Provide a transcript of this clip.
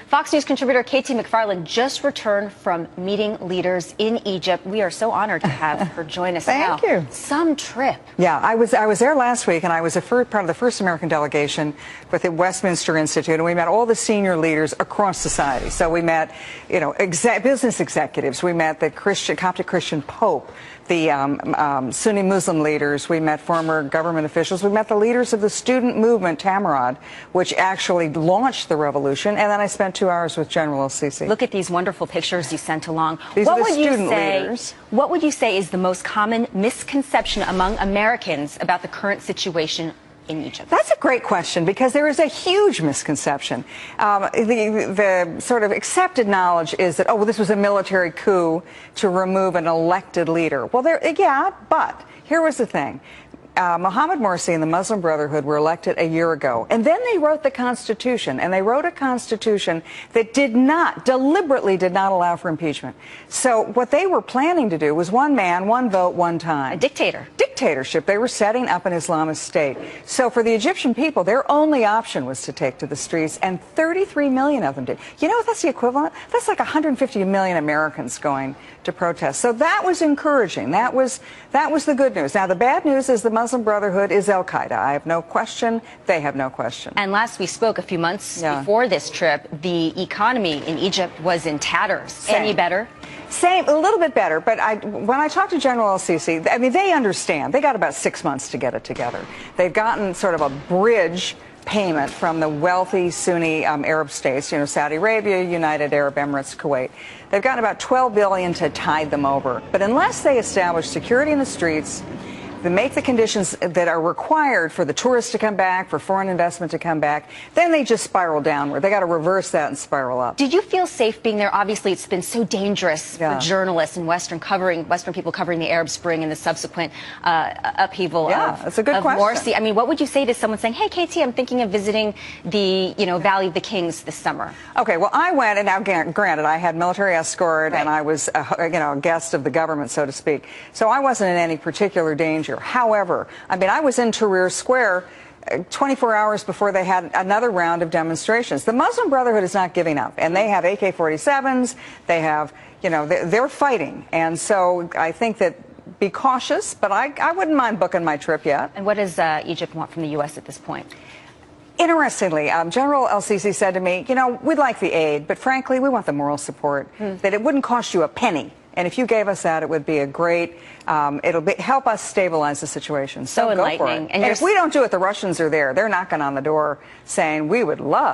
Fox News contributor Katie McFarland just returned from meeting leaders in Egypt. We are so honored to have her join us now. Thank you. Some trip. Yeah, I was there last week, and I was part of the first American delegation with the Westminster Institute, and we met all the senior leaders across society. So we met, business executives. We met the Coptic Christian Pope, the Sunni Muslim leaders. We met former government officials. We met the leaders of the student movement, Tamarod, which actually launched the revolution. And then I spent 2 hours with General el-Sisi. Look at these wonderful pictures you sent along. These are the student leaders. What would you say is the most common misconception among Americans about the current situation in Egypt? That's a great question, because there is a huge misconception. The sort of accepted knowledge is that, this was a military coup to remove an elected leader. Well, yeah, but here was the thing. Mohammed Morsi and the Muslim Brotherhood were elected a year ago, and then they wrote the Constitution, and they wrote a Constitution that deliberately did not allow for impeachment. So what they were planning to do was one man, one vote, one time. A dictatorship. They were setting up an Islamist state. So for the Egyptian people, their only option was to take to the streets, and 33 million of them did. You know what that's the equivalent? That's like 150 million Americans going to protest. So that was encouraging. That was the good news. Now the bad news is the Muslim Brotherhood is al-Qaeda. I have no question. They have no question. And last we spoke a few months before this trip, the economy in Egypt was in tatters. Same. Any better? Same, a little bit better. But when I talked to General el-Sisi, I mean, they understand. They got about 6 months to get it together. They've gotten sort of a bridge payment from the wealthy Sunni Arab states, Saudi Arabia, United Arab Emirates, Kuwait. They've gotten about $12 billion to tide them over. But unless they establish security in the streets, they make the conditions that are required for the tourists to come back, for foreign investment to come back, then they just spiral downward. They got to reverse that and spiral up. Did you feel safe being there? Obviously, it's been so dangerous for journalists and Western people covering the Arab Spring and the subsequent upheaval that's a good question. Morsi. I mean, what would you say to someone saying, "Hey, Katie, I'm thinking of visiting the Valley of the Kings this summer"? Okay, well, I went, and now granted, I had military escort, and I was a guest of the government, so to speak. So I wasn't in any particular danger. However, I mean, I was in Tahrir Square 24 hours before they had another round of demonstrations. The Muslim Brotherhood is not giving up, and they have AK-47s. They have, they're fighting. And so I think that be cautious, but I wouldn't mind booking my trip yet. And what does Egypt want from the U.S. at this point? Interestingly, General el-Sisi said to me, we'd like the aid, but frankly, we want the moral support, that it wouldn't cost you a penny. And if you gave us that, it would be a great, help us stabilize the situation. So enlightening. Go for it. And if we don't do it, the Russians are there. They're knocking on the door saying, we would love